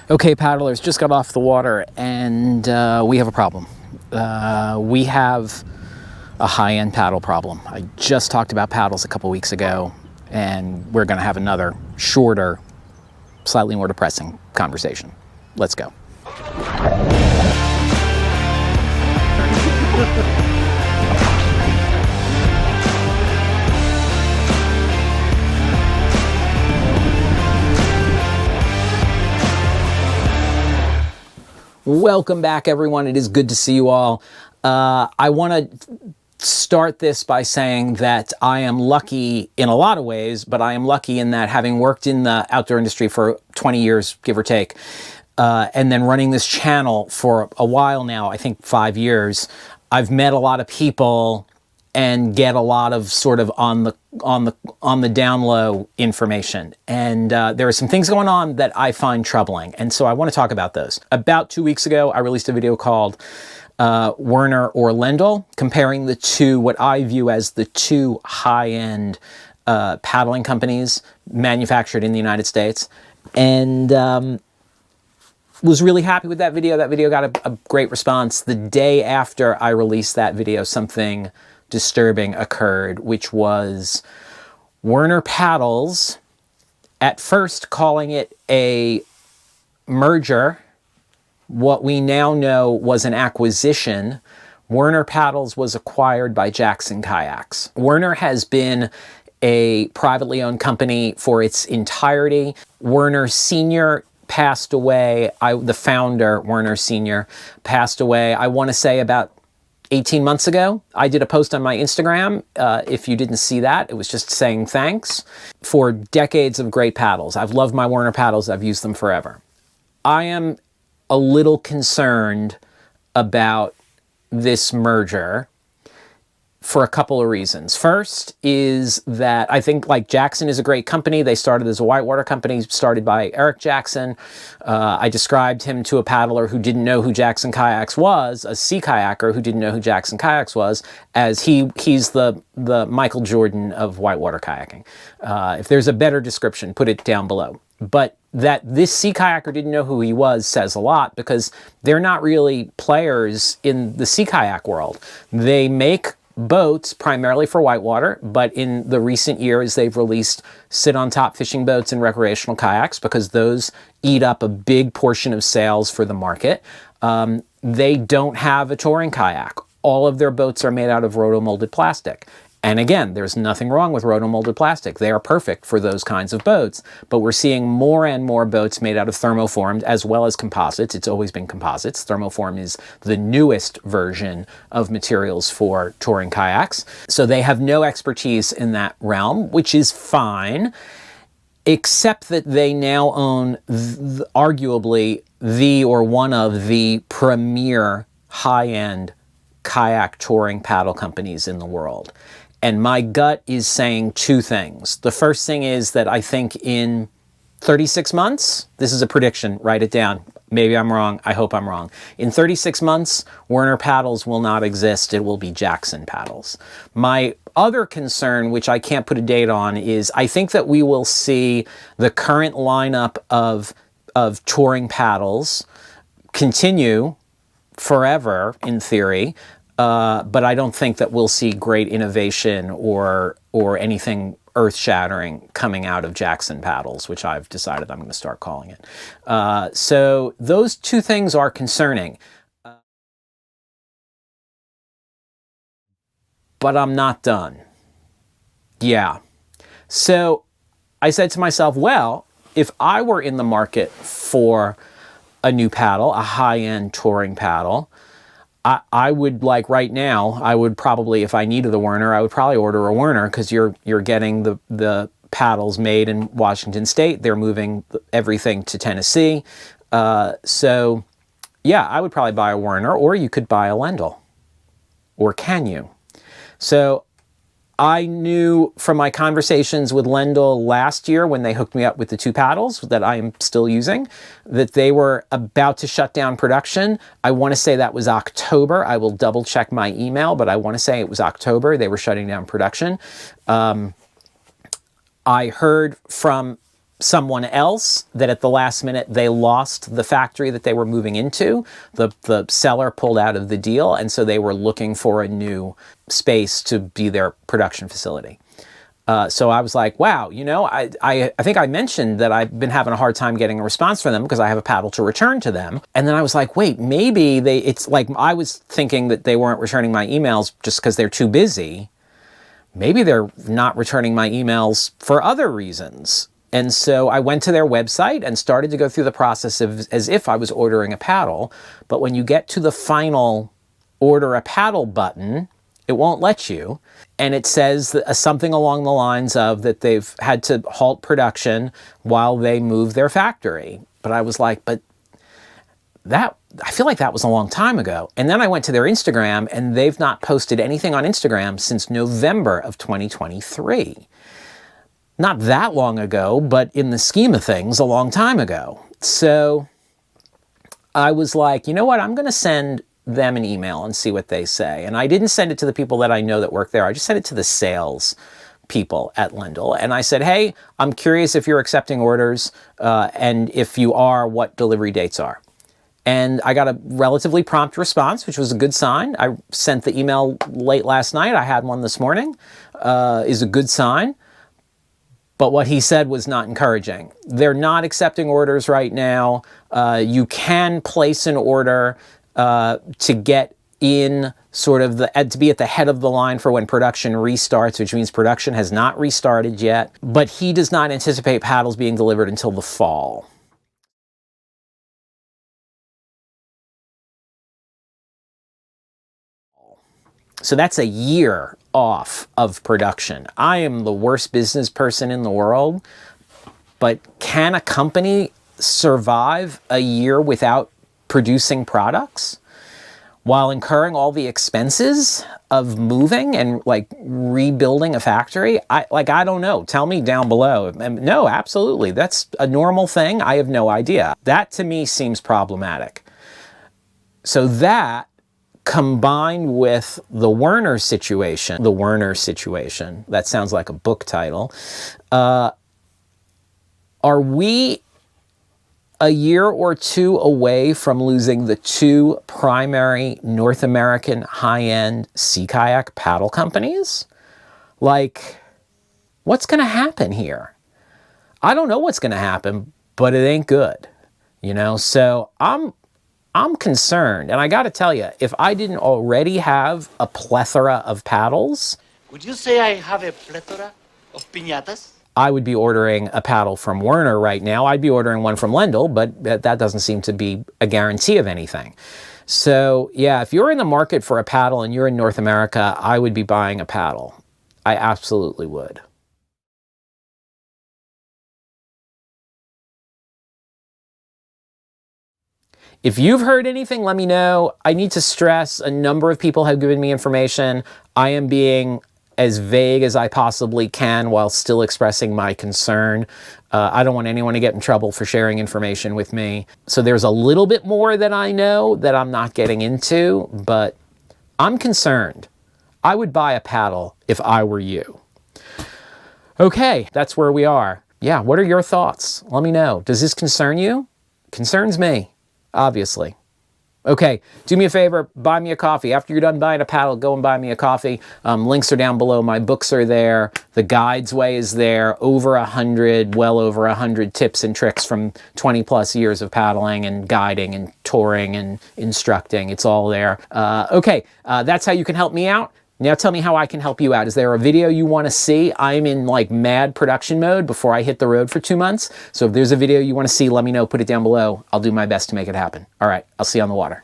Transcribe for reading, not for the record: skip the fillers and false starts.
Okay, paddlers, just got off the water and we have a problem. We have a high-end paddle problem. I just talked about paddles a couple weeks ago, and we're going to have another shorter, slightly more depressing conversation. Let's go. Welcome back, everyone. It is good to see you all. I want to start this by saying that I am lucky in a lot of ways, but I am lucky in that having worked in the outdoor industry for 20 years, give or take, and then running this channel for a while now, I think 5 years, I've met a lot of people and get a lot of sort of on the down low information. And there are some things going on that I find troubling. And so I want to talk about those. About 2 weeks ago, I released a video called Werner or Lendal, comparing the two, what I view as the two high-end paddling companies manufactured in the United States. And was really happy with that video. That video got a great response. The day after I released that video, something disturbing occurred, which was Werner Paddles, at first calling it a merger. What we now know was an acquisition. Werner Paddles was acquired by Jackson Kayaks. Werner has been a privately owned company for its entirety. Werner Sr. passed away. The founder, Werner Sr., passed away, I want to say about 18 months ago. I did a post on my Instagram. If you didn't see that, it was just saying thanks for decades of great paddles. I've loved my Werner paddles. I've used them forever. I am a little concerned about this merger for a couple of reasons. First is that I think, like, Jackson is a great company. They started as a whitewater company started by Eric Jackson. I described him to a paddler who didn't know who Jackson Kayaks was, a sea kayaker who didn't know who Jackson Kayaks was, as he's the Michael Jordan of whitewater kayaking. If there's a better description, put it down below. But that this sea kayaker didn't know who he was says a lot, because they're not really players in the sea kayak world. They make boats primarily for whitewater, but in the recent years they've released sit-on-top fishing boats and recreational kayaks, because those eat up a big portion of sales for the market. They don't have a touring kayak. All of their boats are made out of roto-molded plastic. And again, there's nothing wrong with roto-molded plastic. They are perfect for those kinds of boats. But we're seeing more and more boats made out of thermoformed as well as composites. It's always been composites. Thermoform is the newest version of materials for touring kayaks. So they have no expertise in that realm, which is fine, except that they now own arguably the or one of the premier high-end kayak touring paddle companies in the world. And my gut is saying two things. The first thing is that I think in 36 months, this is a prediction, write it down. Maybe I'm wrong. I hope I'm wrong. In 36 months, Werner Paddles will not exist. It will be Jackson Paddles. My other concern, which I can't put a date on, is I think that we will see the current lineup of touring paddles continue forever, in theory. But I don't think that we'll see great innovation or anything earth-shattering coming out of Jackson Paddles, which I've decided I'm going to start calling it. So those two things are concerning. But I'm not done. Yeah. So I said to myself, well, if I were in the market for a new paddle, a high-end touring paddle, I would, like right now, I would probably, if I needed the Werner, I would probably order a Werner, because you're getting the paddles made in Washington State. They're moving everything to Tennessee. So yeah, I would probably buy a Werner, or you could buy a Lendal. Or can you? So I knew from my conversations with Lendal last year, when they hooked me up with the two paddles that I am still using, that they were about to shut down production. I want to say that was October. I will double check my email, but I want to say it was October. They were shutting down production. I heard from someone else that at the last minute they lost the factory that they were moving into. The seller pulled out of the deal, and so they were looking for a new space to be their production facility. So I was like, wow, you know, I think I mentioned that I've been having a hard time getting a response from them because I have a paddle to return to them. And then I was like, wait, maybe it's like, I was thinking that they weren't returning my emails just because they're too busy. Maybe they're not returning my emails for other reasons. And so I went to their website and started to go through the process as if I was ordering a paddle. But when you get to the final order a paddle button, it won't let you. And it says something along the lines of that they've had to halt production while they move their factory. But I was like, but I feel like that was a long time ago. And then I went to their Instagram, and they've not posted anything on Instagram since November of 2023. Not that long ago, but in the scheme of things, a long time ago. So I was like, you know what, I'm going to send them an email and see what they say. And I didn't send it to the people that I know that work there. I just sent it to the sales people at Lendal. And I said, hey, I'm curious if you're accepting orders, and if you are, what delivery dates are. And I got a relatively prompt response, which was a good sign. I sent the email late last night. I had one this morning, is a good sign. But what he said was not encouraging. They're not accepting orders right now. You can place an order to get in sort of to be at the head of the line for when production restarts, which means production has not restarted yet. But he does not anticipate paddles being delivered until the fall. So that's a year off of production. I am the worst business person in the world, but can a company survive a year without producing products while incurring all the expenses of moving and like rebuilding a factory? I don't know. Tell me down below. No, absolutely. That's a normal thing. I have no idea. That to me seems problematic. So that, combined with the Werner situation, that sounds like a book title, are we a year or two away from losing the two primary North American high-end sea kayak paddle companies? Like, what's going to happen here? I don't know what's going to happen, but it ain't good, you know? So I'm concerned, and I got to tell you, if I didn't already have a plethora of paddles... Would you say I have a plethora of piñatas? I would be ordering a paddle from Werner right now. I'd be ordering one from Lendal, but that doesn't seem to be a guarantee of anything. So, yeah, if you're in the market for a paddle and you're in North America, I would be buying a paddle. I absolutely would. If you've heard anything, let me know. I need to stress, a number of people have given me information. I am being as vague as I possibly can while still expressing my concern. I don't want anyone to get in trouble for sharing information with me. So there's a little bit more that I know that I'm not getting into, but I'm concerned. I would buy a paddle if I were you. Okay, that's where we are. Yeah, what are your thoughts? Let me know. Does this concern you? Concerns me. Obviously. Okay, do me a favor, buy me a coffee. After you're done buying a paddle, go and buy me a coffee. Links are down below. My books are there. The Guides Way is there. Well over 100 tips and tricks from 20 plus years of paddling and guiding and touring and instructing. It's all there. Okay, that's how you can help me out. Now tell me how I can help you out. Is there a video you want to see? I'm in like mad production mode before I hit the road for 2 months. So if there's a video you want to see, let me know. Put it down below. I'll do my best to make it happen. All right, I'll see you on the water.